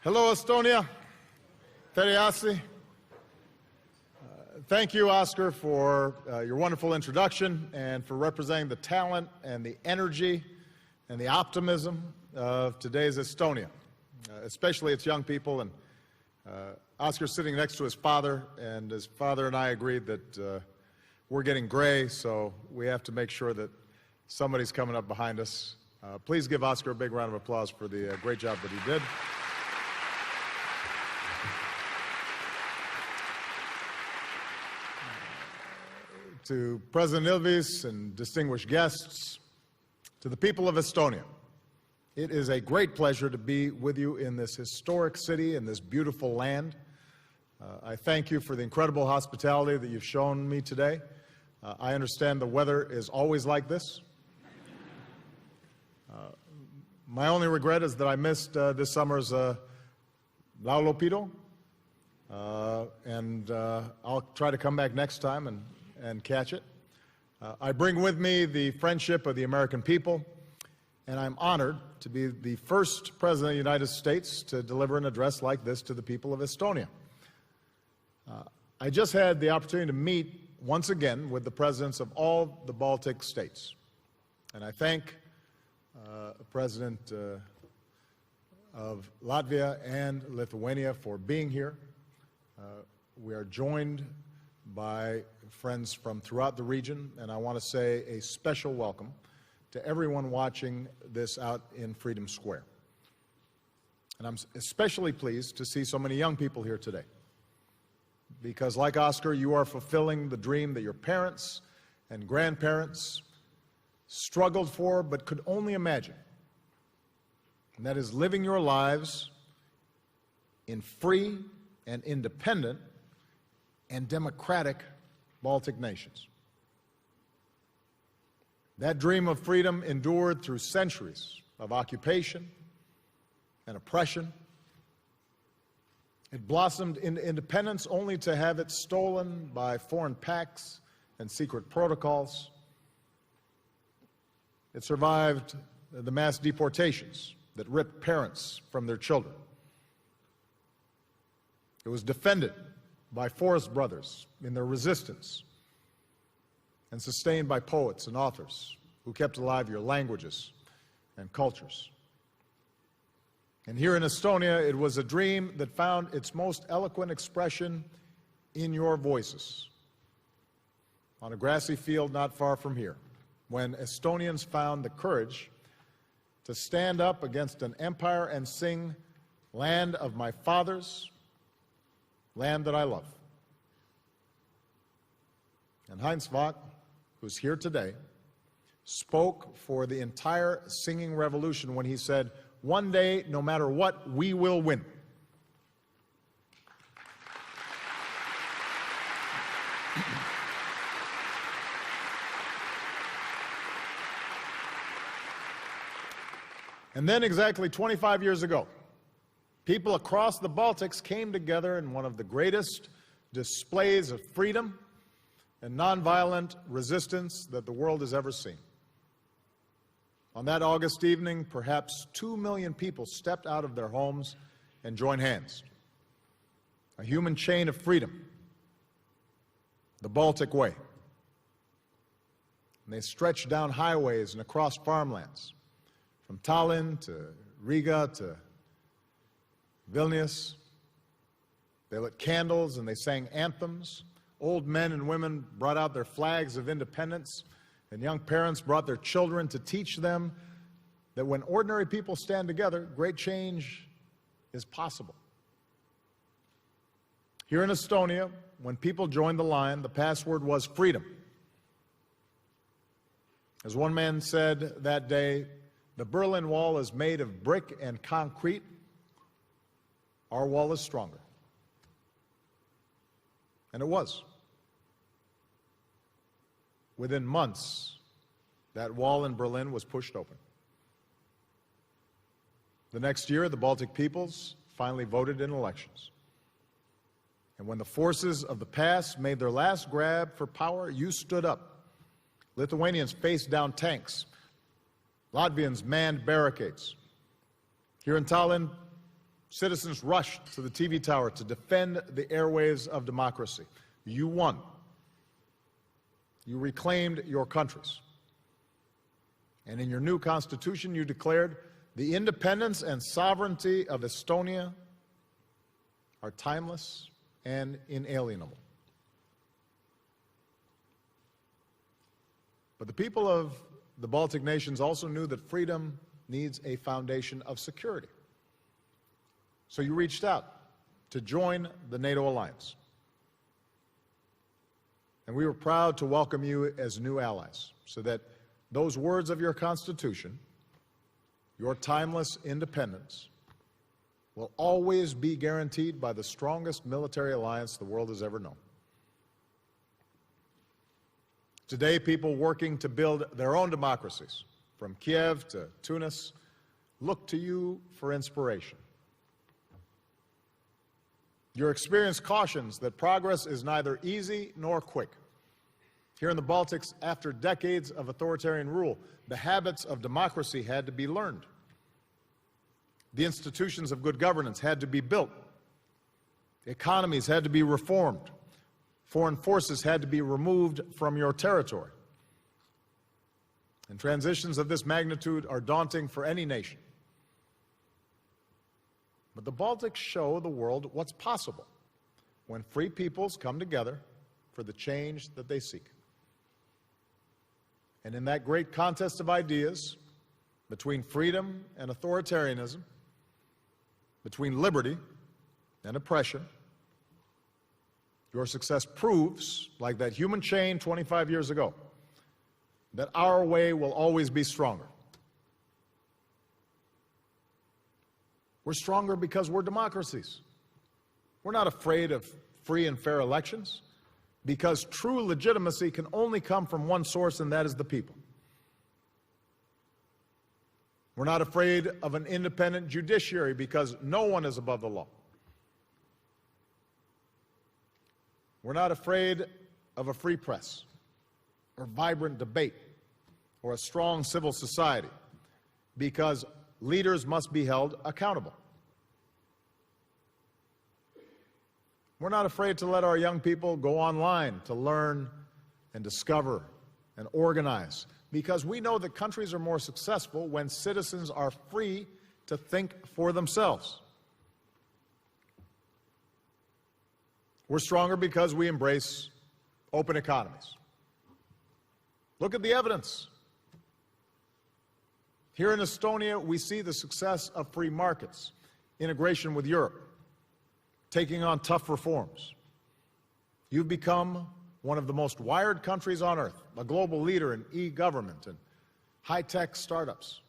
Hello, Estonia. Teriasi. Thank you, Oscar, for your wonderful introduction and for representing the talent and the energy and the optimism of today's Estonia, especially its young people. And Oscar's sitting next to his father, and his father and I agreed that we're getting gray, so we have to make sure that somebody's coming up behind us. Please give Oscar a big round of applause for the great job that he did. To President Ilves and distinguished guests, to the people of Estonia, it is a great pleasure to be with you in this historic city, in this beautiful land. I thank you for the incredible hospitality that you've shown me today. I understand the weather is always like this. My only regret is that I missed this summer's Laulopito, and I'll try to come back next time and catch it. I bring with me the friendship of the American people, and I'm honored to be the first President of the United States to deliver an address like this to the people of Estonia. I just had the opportunity to meet once again with the presidents of all the Baltic states, and I thank President of Latvia and Lithuania for being here. We are joined by friends from throughout the region, and I want to say a special welcome to everyone watching this out in Freedom Square. And I'm especially pleased to see so many young people here today, because like Oscar, you are fulfilling the dream that your parents and grandparents struggled for but could only imagine, and that is living your lives in free and independent and democratic Baltic nations. That dream of freedom endured through centuries of occupation and oppression. It blossomed into independence only to have it stolen by foreign pacts and secret protocols. It survived the mass deportations that ripped parents from their children. It was defended by forest brothers in their resistance and sustained by poets and authors who kept alive your languages and cultures. And here in Estonia, it was a dream that found its most eloquent expression in your voices on a grassy field not far from here, when Estonians found the courage to stand up against an empire and sing, "Land of my fathers, land that I love." And Heinz Wack, who's here today, spoke for the entire singing revolution when he said, "One day, no matter what, we will win." And then exactly 25 years ago, people across the Baltics came together in one of the greatest displays of freedom and nonviolent resistance that the world has ever seen. On that August evening, perhaps 2 million people stepped out of their homes and joined hands. A human chain of freedom, the Baltic Way. And they stretched down highways and across farmlands, from Tallinn to Riga to Vilnius. They lit candles and they sang anthems. Old men and women brought out their flags of independence, and young parents brought their children to teach them that when ordinary people stand together, great change is possible. Here in Estonia, when people joined the line, the password was freedom. As one man said that day, "The Berlin Wall is made of brick and concrete. Our wall is stronger." And it was. Within months, that wall in Berlin was pushed open. The next year, the Baltic peoples finally voted in elections. And when the forces of the past made their last grab for power, you stood up. Lithuanians faced down tanks. Latvians manned barricades. Here in Tallinn, Citizens rushed to the TV tower to defend the airwaves of democracy. You won. You reclaimed your countries. And in your new constitution, you declared the independence and sovereignty of Estonia are timeless and inalienable. But the people of the Baltic nations also knew that freedom needs a foundation of security. So you reached out to join the NATO alliance. And we were proud to welcome you as new allies, so that those words of your Constitution, your timeless independence, will always be guaranteed by the strongest military alliance the world has ever known. Today, people working to build their own democracies, from Kiev to Tunis, look to you for inspiration. Your experience cautions that progress is neither easy nor quick. Here in the Baltics, after decades of authoritarian rule, the habits of democracy had to be learned. The institutions of good governance had to be built. Economies had to be reformed. Foreign forces had to be removed from your territory. And transitions of this magnitude are daunting for any nation. But the Baltics show the world what's possible when free peoples come together for the change that they seek. And in that great contest of ideas between freedom and authoritarianism, between liberty and oppression, your success proves, like that human chain 25 years ago, that our way will always be stronger. We're stronger because we're democracies. We're not afraid of free and fair elections, because true legitimacy can only come from one source, and that is the people. We're not afraid of an independent judiciary, because no one is above the law. We're not afraid of a free press, or vibrant debate, or a strong civil society, because leaders must be held accountable. We're not afraid to let our young people go online to learn and discover and organize, because we know that countries are more successful when citizens are free to think for themselves. We're stronger because we embrace open economies. Look at the evidence. Here in Estonia, we see the success of free markets, integration with Europe, taking on tough reforms. You've become one of the most wired countries on earth, a global leader in e-government and high-tech startups.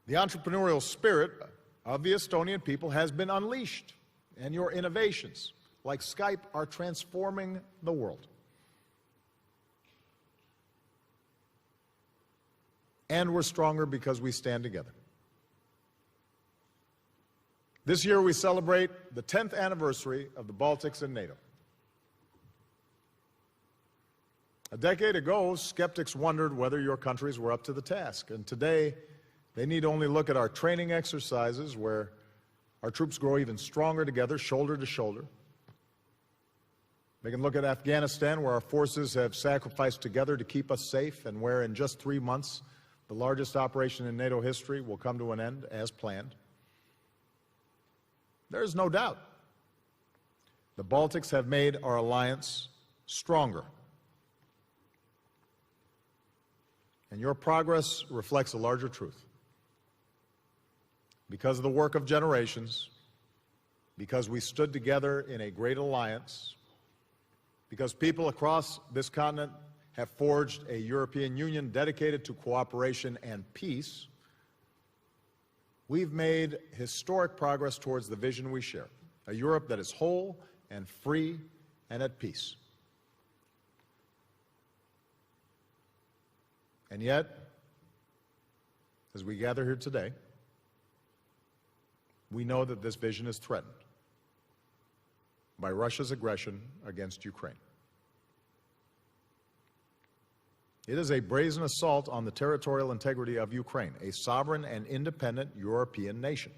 The entrepreneurial spirit of the Estonian people has been unleashed, and your innovations, like Skype, are transforming the world. And we're stronger because we stand together. This year we celebrate the 10th anniversary of the Baltics and NATO. A decade ago, skeptics wondered whether your countries were up to the task, and today they need only look at our training exercises, where our troops grow even stronger together, shoulder to shoulder. They can look at Afghanistan, where our forces have sacrificed together to keep us safe, and where in just 3 months, the largest operation in NATO history will come to an end as planned. There is no doubt the Baltics have made our alliance stronger. And your progress reflects a larger truth. Because of the work of generations, because we stood together in a great alliance, because people across this continent have forged a European Union dedicated to cooperation and peace, we've made historic progress towards the vision we share, a Europe that is whole and free and at peace. And yet, as we gather here today, we know that this vision is threatened by Russia's aggression against Ukraine. It is a brazen assault on the territorial integrity of Ukraine, a sovereign and independent European nation.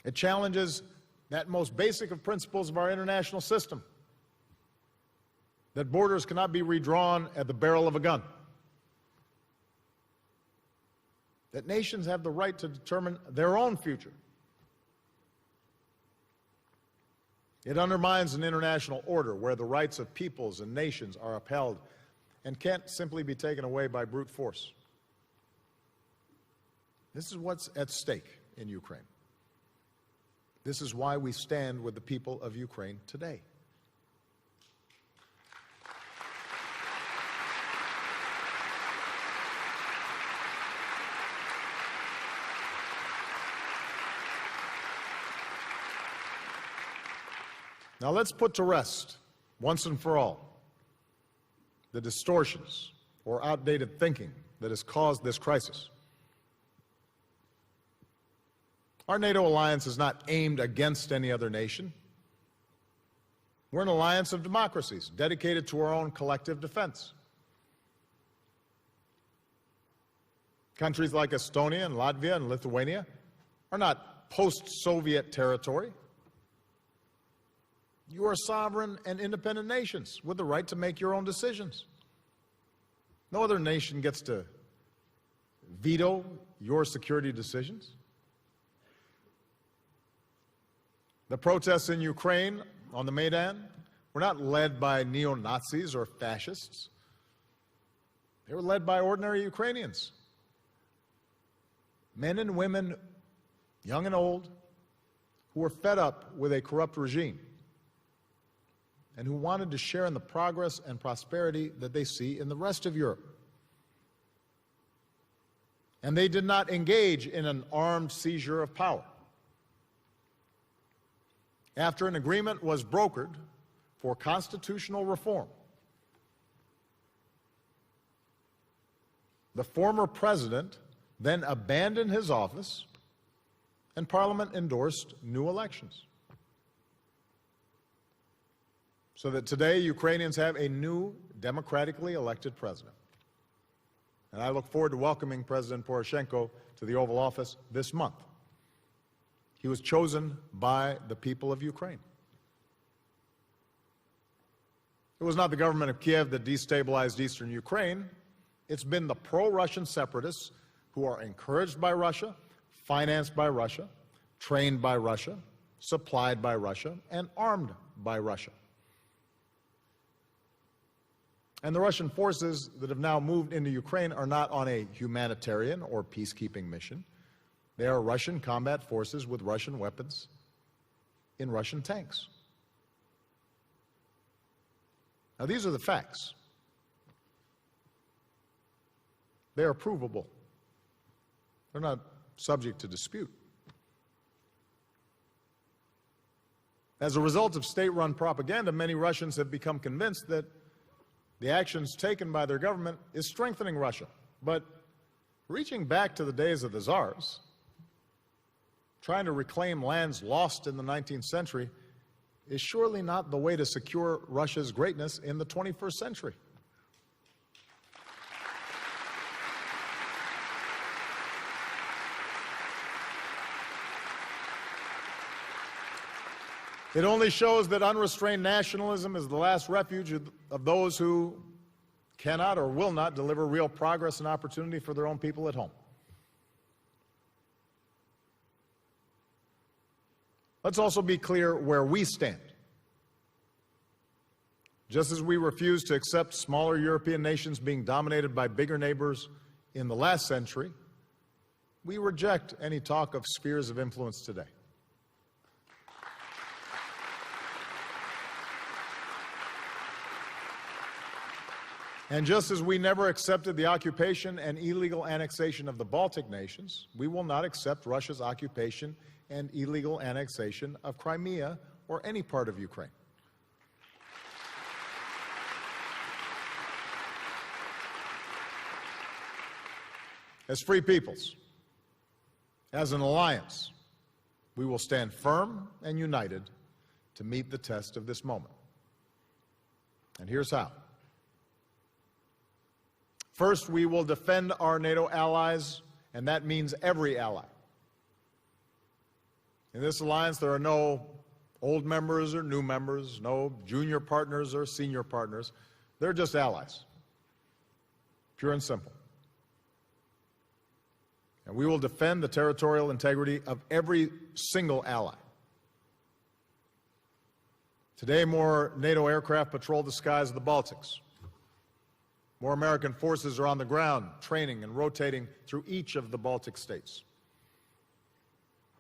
It challenges that most basic of principles of our international system, that borders cannot be redrawn at the barrel of a gun, that nations have the right to determine their own future. It undermines an international order where the rights of peoples and nations are upheld and can't simply be taken away by brute force. This is what's at stake in Ukraine. This is why we stand with the people of Ukraine today. Now let's put to rest, once and for all, the distortions or outdated thinking that has caused this crisis. Our NATO alliance is not aimed against any other nation. We're an alliance of democracies dedicated to our own collective defense. Countries like Estonia and Latvia and Lithuania are not post-Soviet territory. You are sovereign and independent nations with the right to make your own decisions. No other nation gets to veto your security decisions. The protests in Ukraine on the Maidan were not led by neo-Nazis or fascists. They were led by ordinary Ukrainians, men and women, young and old, who were fed up with a corrupt regime and who wanted to share in the progress and prosperity that they see in the rest of Europe. And they did not engage in an armed seizure of power. After an agreement was brokered for constitutional reform, the former president then abandoned his office and Parliament endorsed new elections. So that today Ukrainians have a new democratically elected president. And I look forward to welcoming President Poroshenko to the Oval Office this month. He was chosen by the people of Ukraine. It was not the government of Kiev that destabilized eastern Ukraine. It's been the pro-Russian separatists who are encouraged by Russia, financed by Russia, trained by Russia, supplied by Russia, and armed by Russia. And the Russian forces that have now moved into Ukraine are not on a humanitarian or peacekeeping mission. They are Russian combat forces with Russian weapons in Russian tanks. Now, these are the facts. They are provable. They're not subject to dispute. As a result of state-run propaganda, many Russians have become convinced that the actions taken by their government is strengthening Russia. But reaching back to the days of the czars, trying to reclaim lands lost in the 19th century is surely not the way to secure Russia's greatness in the 21st century. It only shows that unrestrained nationalism is the last refuge of those who cannot or will not deliver real progress and opportunity for their own people at home. Let's also be clear where we stand. Just as we refuse to accept smaller European nations being dominated by bigger neighbors in the last century, we reject any talk of spheres of influence today. And just as we never accepted the occupation and illegal annexation of the Baltic nations, we will not accept Russia's occupation and illegal annexation of Crimea or any part of Ukraine. As free peoples, as an alliance, we will stand firm and united to meet the test of this moment. And here's how. First, we will defend our NATO allies, and that means every ally. In this alliance, there are no old members or new members, no junior partners or senior partners. They're just allies, pure and simple. And we will defend the territorial integrity of every single ally. Today, more NATO aircraft patrol the skies of the Baltics. More American forces are on the ground, training and rotating through each of the Baltic states.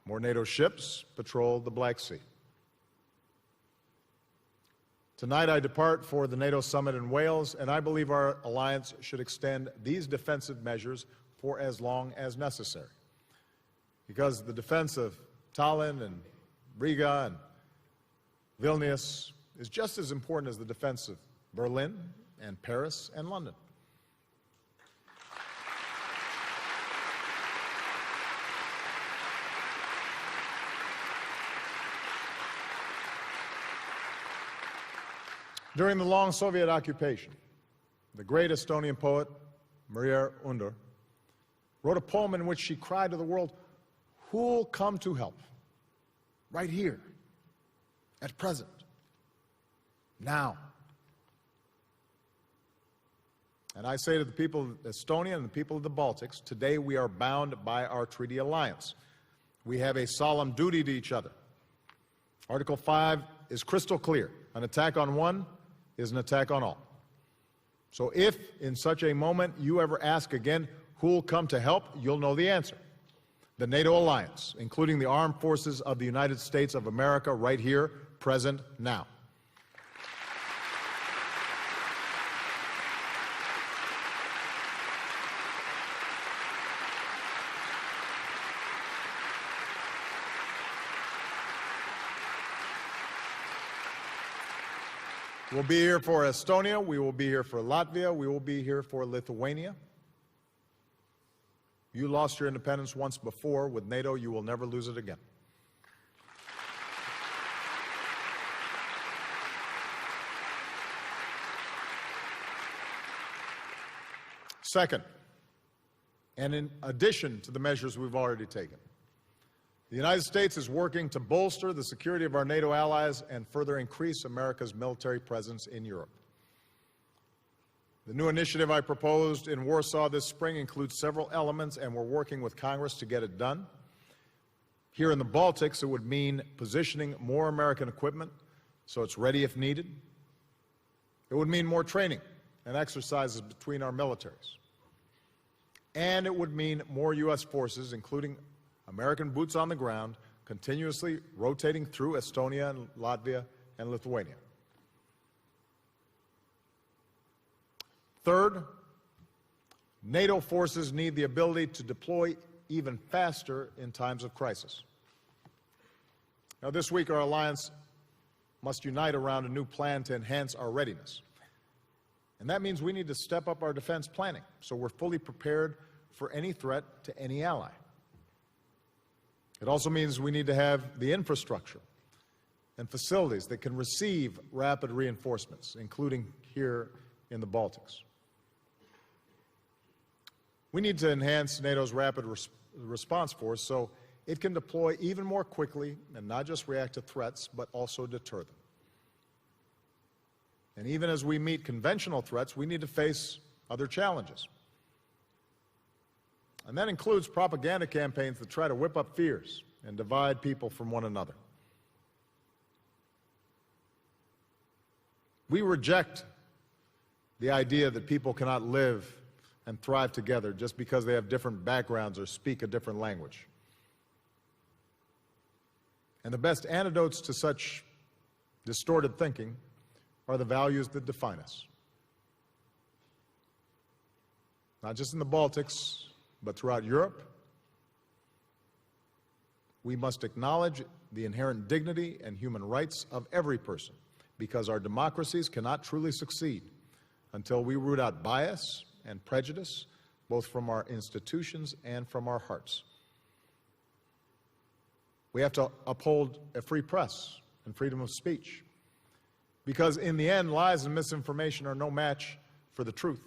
More NATO ships patrol the Black Sea. Tonight, I depart for the NATO summit in Wales, and I believe our alliance should extend these defensive measures for as long as necessary. Because the defense of Tallinn and Riga and Vilnius is just as important as the defense of Berlin and Paris and London. During the long Soviet occupation, the great Estonian poet Maria Under wrote a poem in which she cried to the world, "Who'll come to help? Right here, at present, now." And I say to the people of Estonia and the people of the Baltics, today we are bound by our treaty alliance. We have a solemn duty to each other. Article 5 is crystal clear. An attack on one is an attack on all. So if, in such a moment, you ever ask again, who'll come to help, you'll know the answer. The NATO alliance, including the armed forces of the United States of America, right here, present, now. We'll be here for Estonia, we will be here for Latvia, we will be here for Lithuania. You lost your independence once before. With NATO, you will never lose it again. Second, and in addition to the measures we've already taken, the United States is working to bolster the security of our NATO allies and further increase America's military presence in Europe. The new initiative I proposed in Warsaw this spring includes several elements, and we're working with Congress to get it done. Here in the Baltics, it would mean positioning more American equipment so it's ready if needed. It would mean more training and exercises between our militaries. And it would mean more U.S. forces, including American boots on the ground, continuously rotating through Estonia and Latvia and Lithuania. Third, NATO forces need the ability to deploy even faster in times of crisis. Now, this week, our alliance must unite around a new plan to enhance our readiness. And that means we need to step up our defense planning so we're fully prepared for any threat to any ally. It also means we need to have the infrastructure and facilities that can receive rapid reinforcements, including here in the Baltics. We need to enhance NATO's rapid response force so it can deploy even more quickly and not just react to threats, but also deter them. And even as we meet conventional threats, we need to face other challenges. And that includes propaganda campaigns that try to whip up fears and divide people from one another. We reject the idea that people cannot live and thrive together just because they have different backgrounds or speak a different language. And the best antidotes to such distorted thinking are the values that define us. Not just in the Baltics, but throughout Europe. We must acknowledge the inherent dignity and human rights of every person, because our democracies cannot truly succeed until we root out bias and prejudice, both from our institutions and from our hearts. We have to uphold a free press and freedom of speech, because in the end, lies and misinformation are no match for the truth.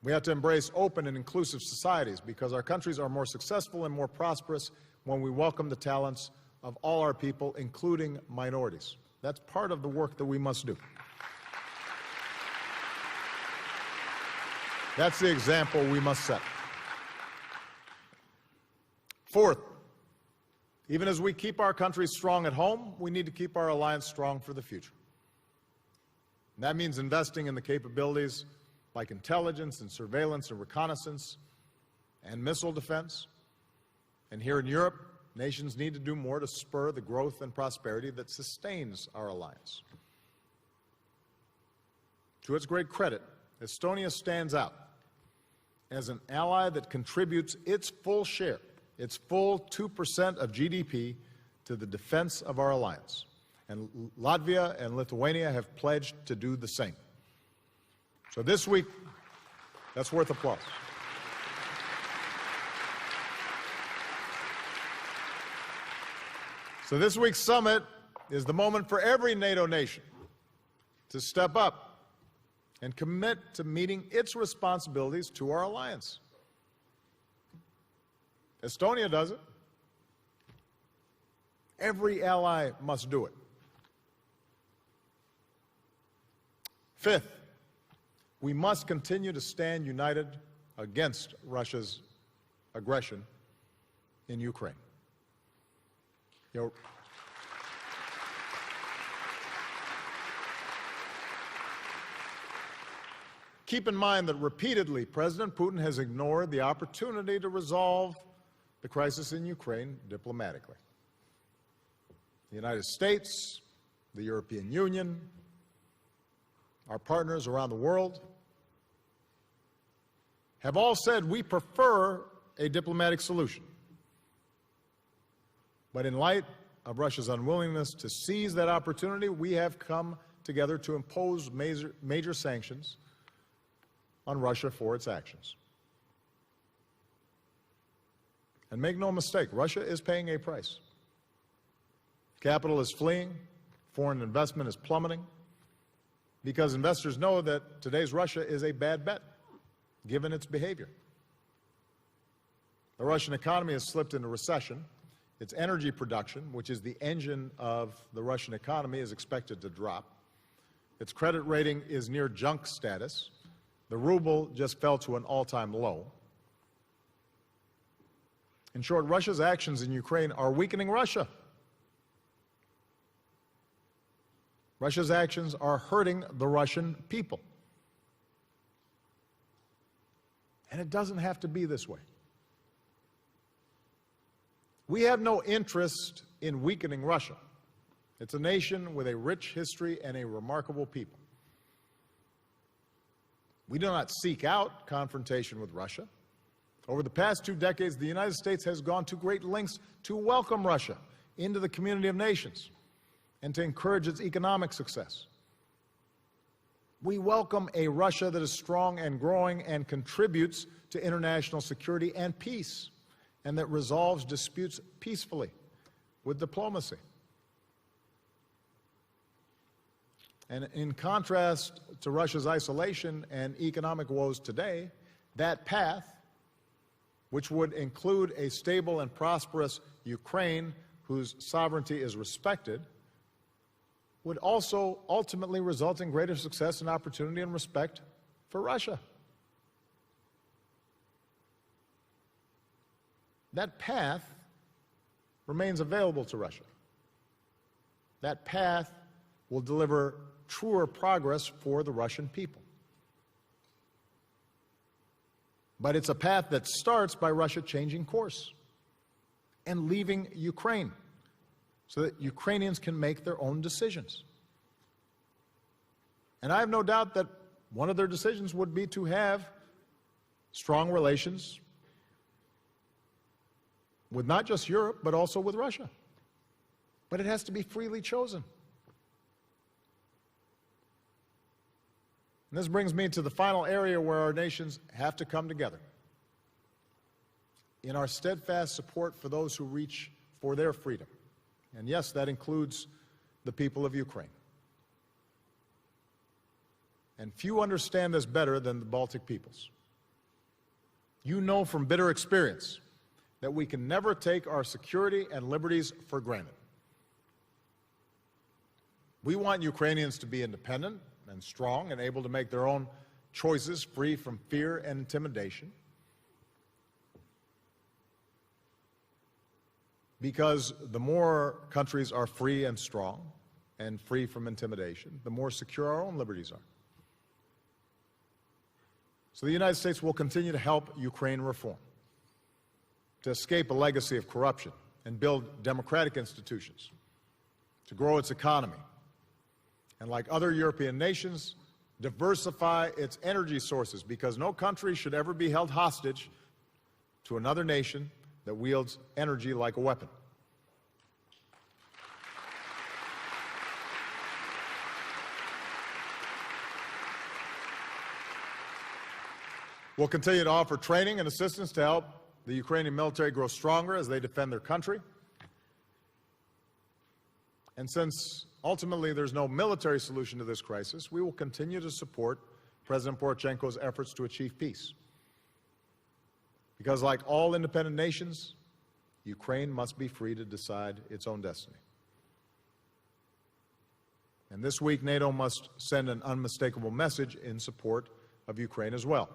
We have to embrace open and inclusive societies because our countries are more successful and more prosperous when we welcome the talents of all our people, including minorities. That's part of the work that we must do. That's the example we must set. Fourth, even as we keep our country strong at home, we need to keep our alliance strong for the future. And that means investing in the capabilities like intelligence and surveillance and reconnaissance and missile defense. And here in Europe, nations need to do more to spur the growth and prosperity that sustains our alliance. To its great credit, Estonia stands out as an ally that contributes its full share, its full 2% of GDP to the defense of our alliance. And Latvia and Lithuania have pledged to do the same. So this week, that's worth applause. So this week's summit is the moment for every NATO nation to step up and commit to meeting its responsibilities to our alliance. Estonia does it. Every ally must do it. Fifth, we must continue to stand united against Russia's aggression in Ukraine. Keep in mind that repeatedly President Putin has ignored the opportunity to resolve the crisis in Ukraine diplomatically. The United States, the European Union, our partners around the world have all said we prefer a diplomatic solution. But in light of Russia's unwillingness to seize that opportunity, we have come together to impose major sanctions on Russia for its actions. And make no mistake, Russia is paying a price. Capital is fleeing, foreign investment is plummeting, because investors know that today's Russia is a bad bet, given its behavior. The Russian economy has slipped into recession. Its energy production, which is the engine of the Russian economy, is expected to drop. Its credit rating is near junk status. The ruble just fell to an all-time low. In short, Russia's actions in Ukraine are weakening Russia. Russia's actions are hurting the Russian people. And it doesn't have to be this way. We have no interest in weakening Russia. It's a nation with a rich history and a remarkable people. We do not seek out confrontation with Russia. Over the past 2 decades, the United States has gone to great lengths to welcome Russia into the community of nations and to encourage its economic success. We welcome a Russia that is strong and growing and contributes to international security and peace, and that resolves disputes peacefully with diplomacy. And in contrast to Russia's isolation and economic woes today, that path, which would include a stable and prosperous Ukraine whose sovereignty is respected, would also ultimately result in greater success and opportunity and respect for Russia. That path remains available to Russia. That path will deliver truer progress for the Russian people. But it's a path that starts by Russia changing course and leaving Ukraine so that Ukrainians can make their own decisions. And I have no doubt that one of their decisions would be to have strong relations with not just Europe, but also with Russia. But it has to be freely chosen. And this brings me to the final area where our nations have to come together in our steadfast support for those who reach for their freedom. And yes, that includes the people of Ukraine. And few understand this better than the Baltic peoples. You know from bitter experience that we can never take our security and liberties for granted. We want Ukrainians to be independent and strong and able to make their own choices free from fear and intimidation. Because the more countries are free and strong and free from intimidation, the more secure our own liberties are. So the United States will continue to help Ukraine reform, to escape a legacy of corruption and build democratic institutions, to grow its economy, and like other European nations, diversify its energy sources, because no country should ever be held hostage to another nation that wields energy like a weapon. We'll continue to offer training and assistance to help the Ukrainian military grow stronger as they defend their country. And since ultimately there's no military solution to this crisis, we will continue to support President Poroshenko's efforts to achieve peace. Because like all independent nations, Ukraine must be free to decide its own destiny. And this week, NATO must send an unmistakable message in support of Ukraine as well.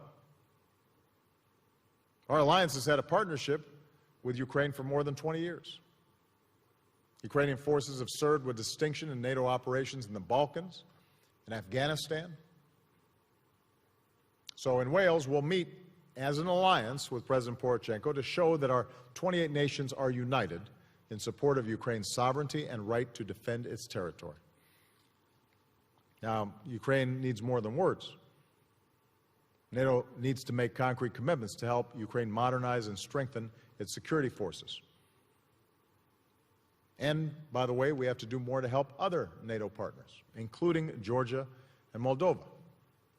Our alliance has had a partnership with Ukraine for more than 20 years. Ukrainian forces have served with distinction in NATO operations in the Balkans and Afghanistan. So in Wales, we'll meet as an alliance with President Poroshenko to show that our 28 nations are united in support of Ukraine's sovereignty and right to defend its territory. Now, Ukraine needs more than words. NATO needs to make concrete commitments to help Ukraine modernize and strengthen its security forces. And, by the way, we have to do more to help other NATO partners, including Georgia and Moldova,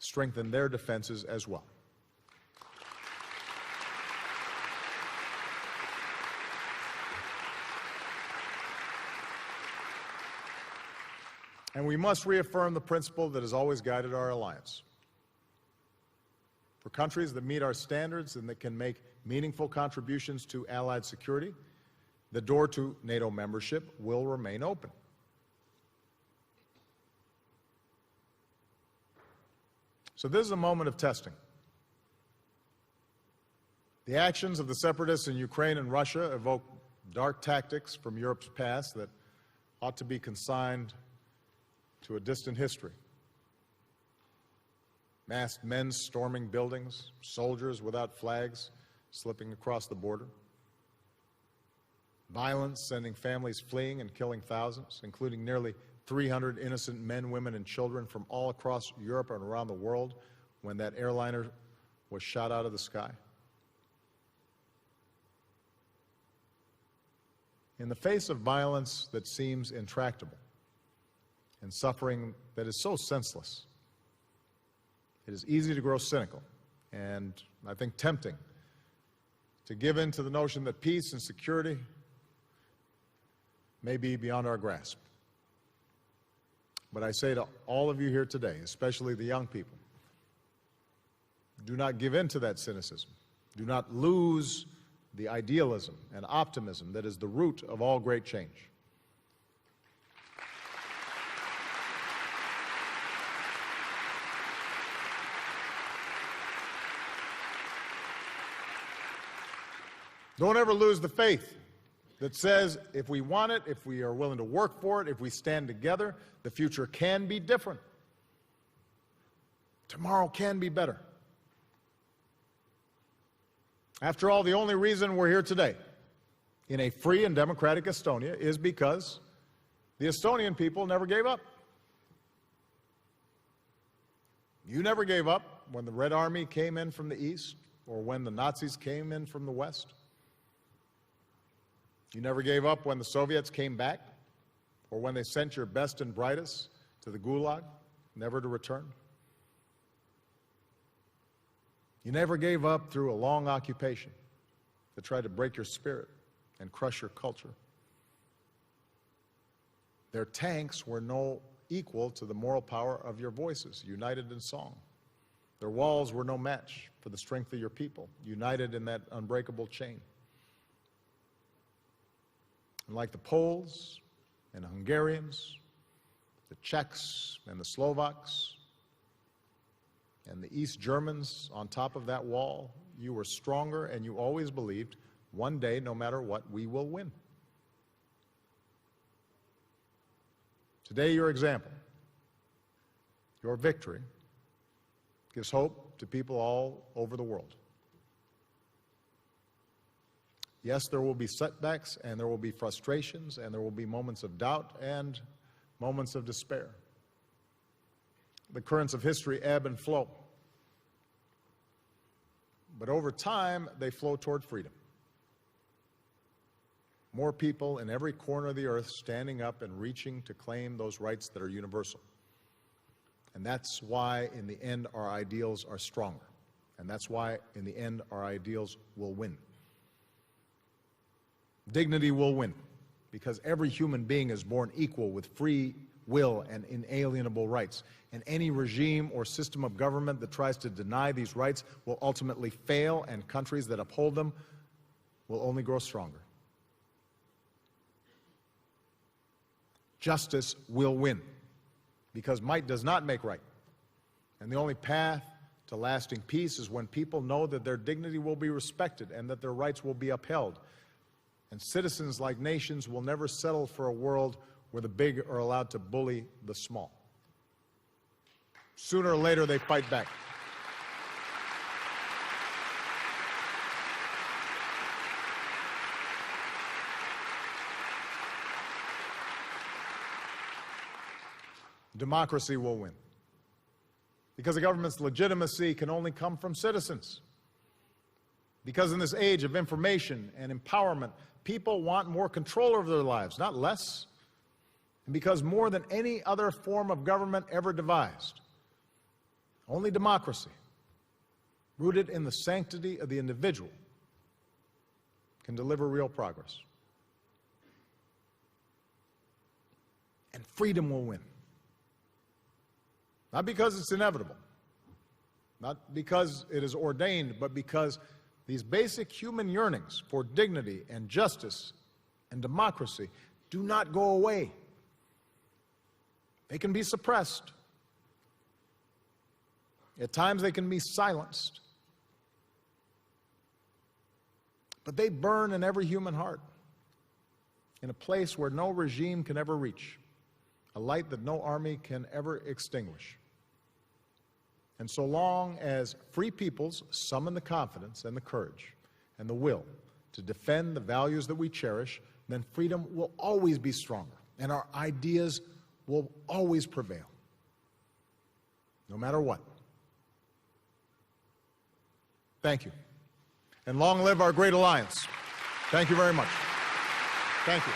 strengthen their defenses as well. And we must reaffirm the principle that has always guided our alliance. For countries that meet our standards and that can make meaningful contributions to Allied security, the door to NATO membership will remain open. So this is a moment of testing. The actions of the separatists in Ukraine and Russia evoke dark tactics from Europe's past that ought to be consigned to a distant history. Masked men storming buildings, soldiers without flags slipping across the border. Violence sending families fleeing and killing thousands, including nearly 300 innocent men, women, and children from all across Europe and around the world when that airliner was shot out of the sky. In the face of violence that seems intractable and suffering that is so senseless, it is easy to grow cynical and, I think, tempting to give in to the notion that peace and security may be beyond our grasp. But I say to all of you here today, especially the young people, do not give in to that cynicism. Do not lose the idealism and optimism that is the root of all great change. Don't ever lose the faith that says if we want it, if we are willing to work for it, if we stand together, the future can be different. Tomorrow can be better. After all, the only reason we're here today in a free and democratic Estonia is because the Estonian people never gave up. You never gave up when the Red Army came in from the east or when the Nazis came in from the west. You never gave up when the Soviets came back or when they sent your best and brightest to the Gulag, never to return. You never gave up through a long occupation that tried to break your spirit and crush your culture. Their tanks were no equal to the moral power of your voices, united in song. Their walls were no match for the strength of your people, united in that unbreakable chain. And like the Poles and the Hungarians, the Czechs and the Slovaks, and the East Germans on top of that wall, you were stronger, and you always believed, one day, no matter what, we will win. Today, your example, your victory, gives hope to people all over the world. Yes, there will be setbacks, and there will be frustrations, and there will be moments of doubt and moments of despair. The currents of history ebb and flow. But over time, they flow toward freedom. More people in every corner of the earth standing up and reaching to claim those rights that are universal. And that's why, in the end, our ideals are stronger. And that's why, in the end, our ideals will win. Dignity will win, because every human being is born equal with free will and inalienable rights. And any regime or system of government that tries to deny these rights will ultimately fail, and countries that uphold them will only grow stronger. Justice will win, because might does not make right. And the only path to lasting peace is when people know that their dignity will be respected and that their rights will be upheld. And citizens, like nations, will never settle for a world where the big are allowed to bully the small. Sooner or later, they fight back. Democracy will win, because a government's legitimacy can only come from citizens. Because in this age of information and empowerment, people want more control over their lives, not less. And because more than any other form of government ever devised, only democracy, rooted in the sanctity of the individual, can deliver real progress. And freedom will win. Not because it's inevitable, not because it is ordained, but because these basic human yearnings for dignity and justice and democracy do not go away. They can be suppressed. At times they can be silenced. But they burn in every human heart, in a place where no regime can ever reach, a light that no army can ever extinguish. And so long as free peoples summon the confidence and the courage and the will to defend the values that we cherish, then freedom will always be stronger, and our ideas will always prevail, no matter what. Thank you. And long live our great alliance. Thank you very much. Thank you.